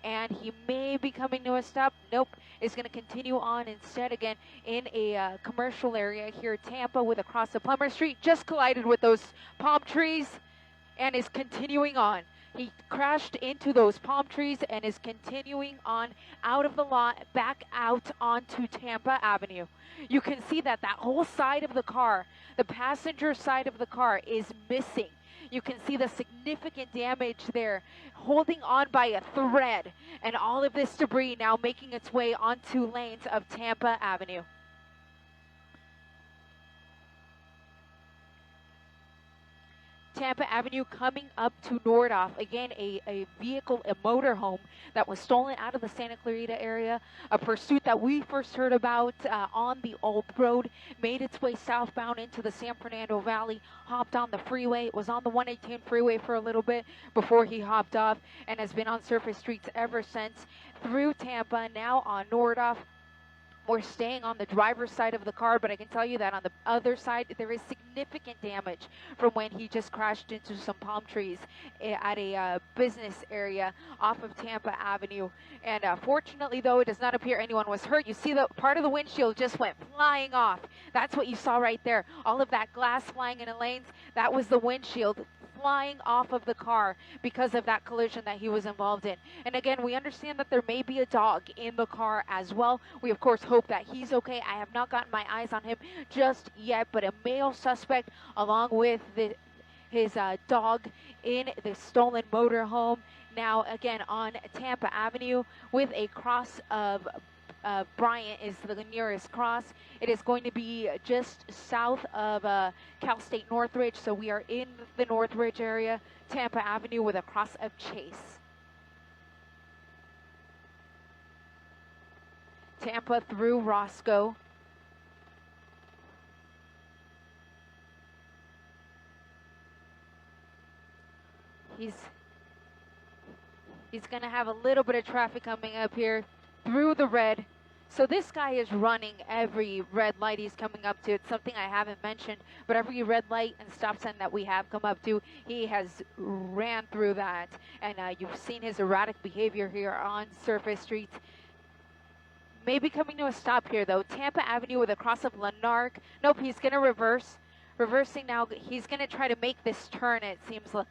and he may be coming to a stop. Nope, is going to continue on instead again in a commercial area here, Tampa, with across the Plummer Street. Just collided with those palm trees and is continuing on. He crashed into those palm trees and is continuing on out of the lot, back out onto Tampa Avenue. You can see that whole side of the car, the passenger side of the car, is missing. You can see the significant damage there, holding on by a thread, and all of this debris now making its way onto lanes of Tampa Avenue. Tampa Avenue coming up to Nordhoff. Again, a vehicle, a motorhome that was stolen out of the Santa Clarita area. A pursuit that we first heard about on the old road, made its way southbound into the San Fernando Valley, hopped on the freeway. It was on the 118 freeway for a little bit before he hopped off, and has been on surface streets ever since. Through Tampa, now on Nordhoff. We're staying on the driver's side of the car, but I can tell you that on the other side, there is significant damage from when he just crashed into some palm trees at a business area off of Tampa Avenue. And fortunately, though, it does not appear anyone was hurt. You see the part of the windshield just went flying off. That's what you saw right there. All of that glass flying into lanes, that was the windshield flying off of the car because of that collision that he was involved in. And again, we understand that there may be a dog in the car as well. We of course hope that he's okay. I have not gotten my eyes on him just yet, but a male suspect along with his dog in the stolen motorhome, now again on Tampa Avenue with a cross of Bryant is the nearest cross. It is going to be just south of Cal State Northridge, so we are in the Northridge area, Tampa Avenue with a cross of Chase. Tampa through Roscoe. He's going to have a little bit of traffic coming up here through the red. So this guy is running every red light he's coming up to. It's something I haven't mentioned, but every red light and stop sign that we have come up to, he has ran through that. And you've seen his erratic behavior here on surface streets. Maybe coming to a stop here, though. Tampa Avenue with a cross of Lanark. Nope, he's going to reverse. Reversing now. He's going to try to make this turn, it seems like.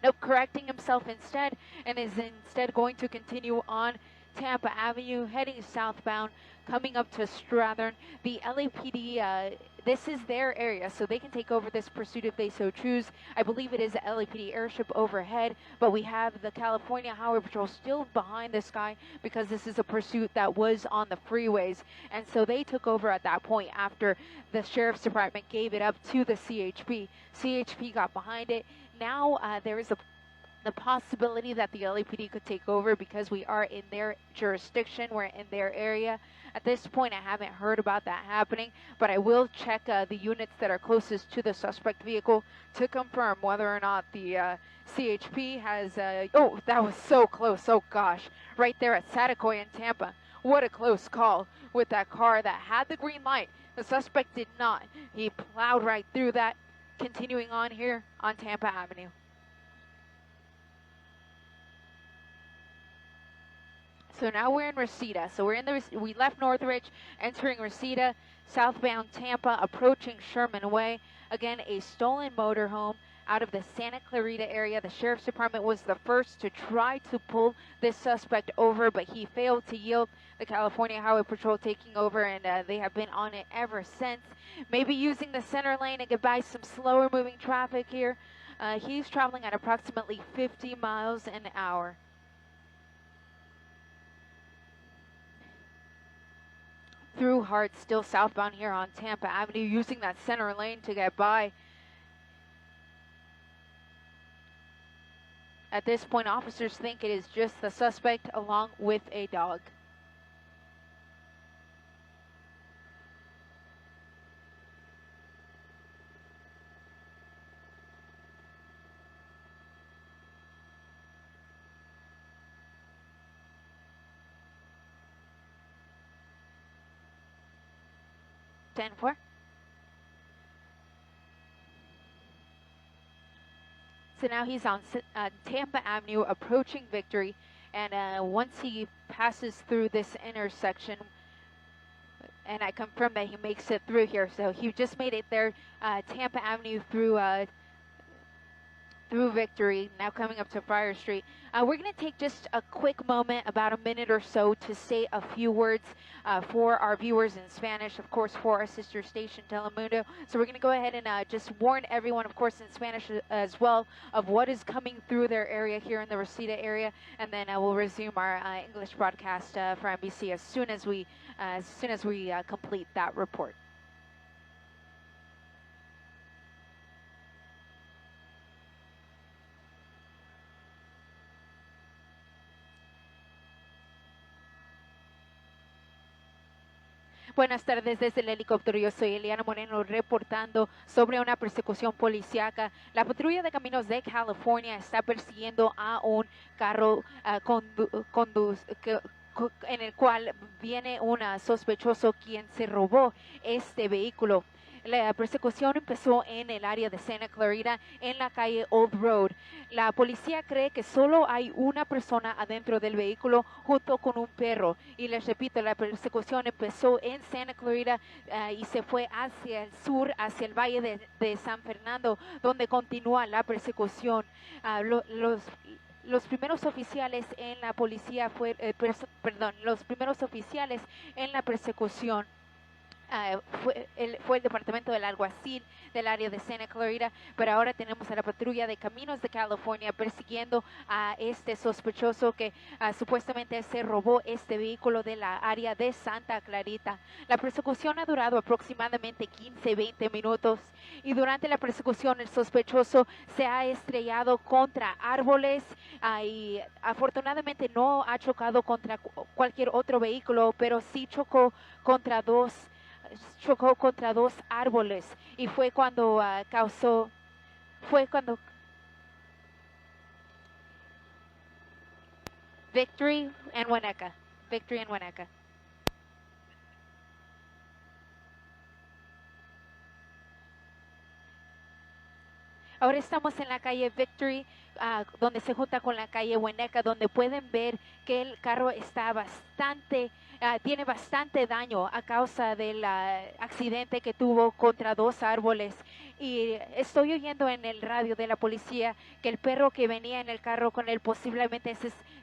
Nope, correcting himself instead, and is instead going to continue on Tampa Avenue, heading southbound, coming up to Strathern. The LAPD, this is their area, so they can take over this pursuit if they so choose. I believe it is a LAPD airship overhead, but we have the California Highway Patrol still behind this guy because this is a pursuit that was on the freeways. And so they took over at that point after the Sheriff's Department gave it up to the CHP. CHP got behind it. Now there is the possibility that the LAPD could take over because we are in their jurisdiction, we're in their area. At this point, I haven't heard about that happening, but I will check the units that are closest to the suspect vehicle to confirm whether or not the CHP has, oh, that was so close, oh gosh, right there at Saticoy in Tampa. What a close call with that car that had the green light. The suspect did not. He plowed right through that, continuing on here on Tampa Avenue. So now we're in Reseda. So we left Northridge, entering Reseda, southbound Tampa, approaching Sherman Way. Again, a stolen motorhome out of the Santa Clarita area. The Sheriff's Department was the first to try to pull this suspect over, but he failed to yield. The California Highway Patrol taking over, and they have been on it ever since. Maybe using the center lane to get by some slower moving traffic here. He's traveling at approximately 50 miles an hour. Through Hart, still southbound here on Tampa Avenue, using that center lane to get by. At this point, officers think it is just the suspect along with a dog. Ten-4. So now he's on Tampa Avenue, approaching Victory, And once he passes through this intersection, and I confirm that he makes it through here. So he just made it there, Tampa Avenue through Victory, now coming up to Friar Street. We're going to take just a quick moment, about a minute or so, to say a few words for our viewers in Spanish, of course, for our sister station, Telemundo. So we're going to go ahead and just warn everyone, of course, in Spanish as well, of what is coming through their area here in the Reseda area, and then we'll resume our English broadcast for NBC as soon as we complete that report. Buenas tardes desde el helicóptero. Yo soy Eliana Moreno reportando sobre una persecución policíaca. La patrulla de caminos de California está persiguiendo a un carro en el cual viene un sospechoso quien se robó este vehículo. La persecución empezó en el área de Santa Clarita, en la calle Old Road. La policía cree que solo hay una persona adentro del vehículo junto con un perro. Y les repito, la persecución empezó en Santa Clarita y se fue hacia el sur, hacia el valle de San Fernando, donde continúa la persecución. Los primeros oficiales en la policía los primeros oficiales en la persecución fue el departamento del alguacil del área de Santa Clarita, pero ahora tenemos a la patrulla de caminos de California persiguiendo a este sospechoso que supuestamente se robó este vehículo de la área de Santa Clarita. La persecución ha durado aproximadamente 15-20 minutos y durante la persecución el sospechoso se ha estrellado contra árboles y afortunadamente no ha chocado contra cualquier otro vehículo, pero sí chocó contra dos árboles y fue cuando Victory and Winnetka. Ahora estamos en la calle Victory, donde se junta con la calle Winnetka, donde pueden ver que el carro está tiene bastante daño a causa del accidente que tuvo contra dos árboles. Y estoy oyendo en el radio de la policía que el perro que venía en el carro con él posiblemente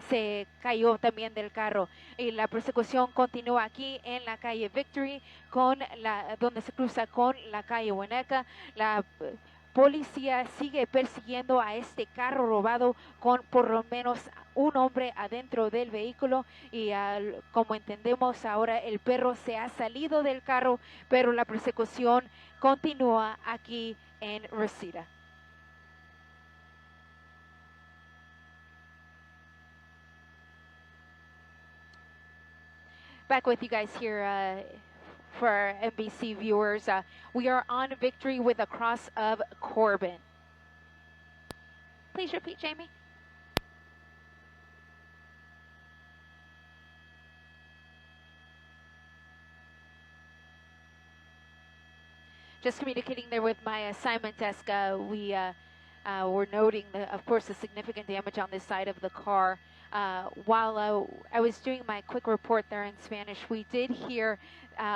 se cayó también del carro. Y la persecución continúa aquí en la calle Victory, donde se cruza con la calle Winnetka. La policía sigue persiguiendo a este carro robado con por lo menos un hombre adentro del vehículo y como entendemos ahora el perro se ha salido del carro, pero la persecución continúa aquí en Reseda. Back with you guys here for our NBC viewers. We are on Victory with the cross of Corbin. Please repeat, Jamie. Just communicating there with my assignment desk. We were noting, of course, the significant damage on this side of the car. While I was doing my quick report there in Spanish, we did hear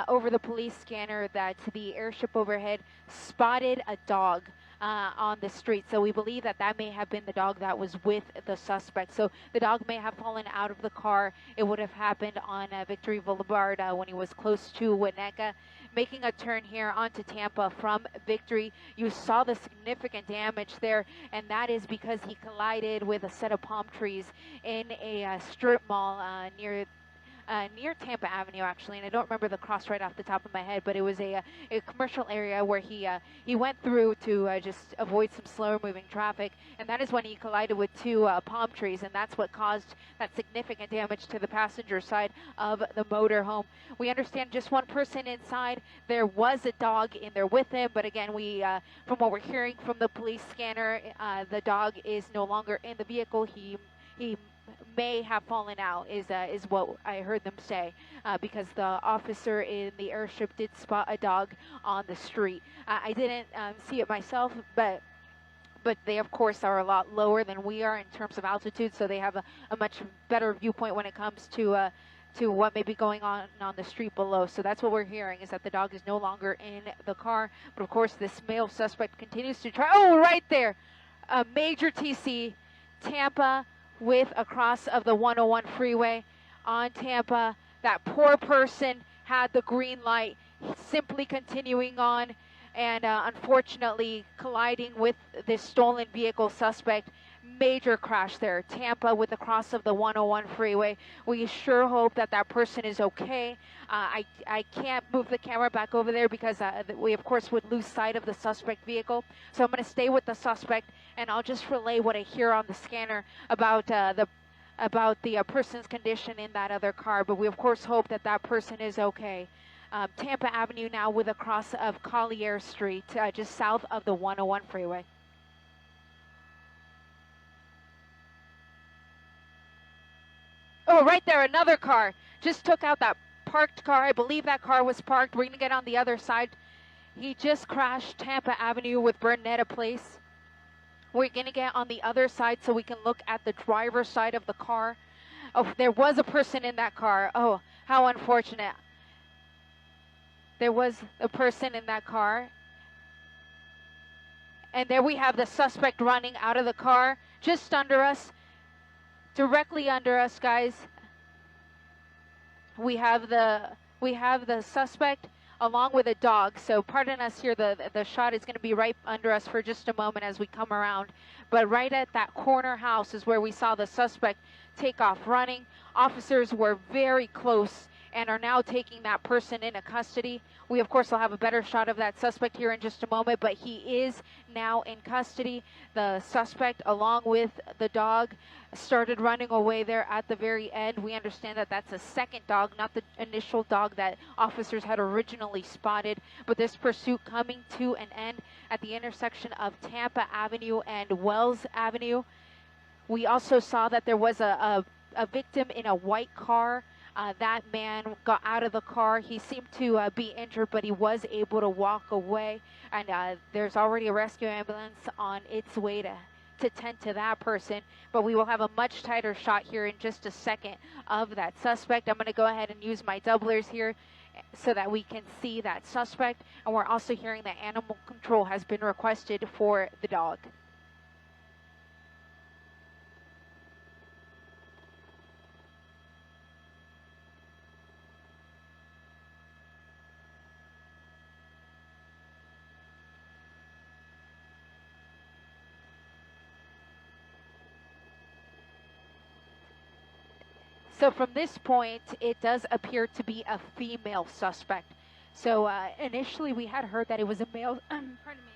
over the police scanner that the airship overhead spotted a dog on the street. So we believe that may have been the dog that was with the suspect. So the dog may have fallen out of the car. It would have happened on Victory Boulevard when he was close to Winnetka. Making a turn here onto Tampa from Victory. You saw the significant damage there, and that is because he collided with a set of palm trees in a strip mall near Tampa Avenue, actually, and I don't remember the cross right off the top of my head, but it was a commercial area where he went through to just avoid some slower moving traffic, and that is when he collided with two palm trees, and that's what caused that significant damage to the passenger side of the motorhome. We understand just one person inside. There was a dog in there with him, but again, from what we're hearing from the police scanner, the dog is no longer in the vehicle. He may have fallen out is what I heard them say, because the officer in the airship did spot a dog on the street. I didn't see it myself, but but they of course are a lot lower than we are in terms of altitude, so they have a much better viewpoint when it comes to what may be going on the street below. So that's what we're hearing, is that the dog is no longer in the car. But of course, this male suspect continues to try. Oh, right there. A major TC, Tampa with a cross of the 101 freeway on Tampa. That poor person had the green light, simply continuing on and unfortunately colliding with this stolen vehicle suspect. Major crash there. Tampa with the cross of the 101 freeway. We sure hope that that person is okay. I can't move the camera back over there because we of course would lose sight of the suspect vehicle. So I'm going to stay with the suspect, and I'll just relay what I hear on the scanner about the person's condition in that other car. But we of course hope that that person is okay. Tampa Avenue now with a cross of Collier Street, just south of the 101 freeway. Oh, right there, another car. Just took out that parked car. I believe that car was parked. We're going to get on the other side. He just crashed Tampa Avenue with Bernetta Place. We're going to get on the other side so we can look at the driver's side of the car. Oh, there was a person in that car. Oh, how unfortunate. There was a person in that car. And there we have the suspect running out of the car, just under us. Directly under us, guys. We have the suspect along with a dog. So pardon us here, the shot is going to be right under us for just a moment as we come around. But right at that corner house is where we saw the suspect take off running. Officers were very close and are now taking that person into custody. We, of course, will have a better shot of that suspect here in just a moment, but he is now in custody. The suspect, along with the dog, started running away there at the very end. We understand that that's a second dog, not the initial dog that officers had originally spotted, but this pursuit coming to an end at the intersection of Tampa Avenue and Wells Avenue. We also saw that there was a victim in a white car. That man got out of the car. He seemed to be injured, but he was able to walk away. And there's already a rescue ambulance on its way to tend to that person. But we will have a much tighter shot here in just a second of that suspect. I'm going to go ahead and use my doublers here so that we can see that suspect. And we're also hearing that animal control has been requested for the dog. So from this point, it does appear to be a female suspect. So initially we had heard that it was a male, pardon me.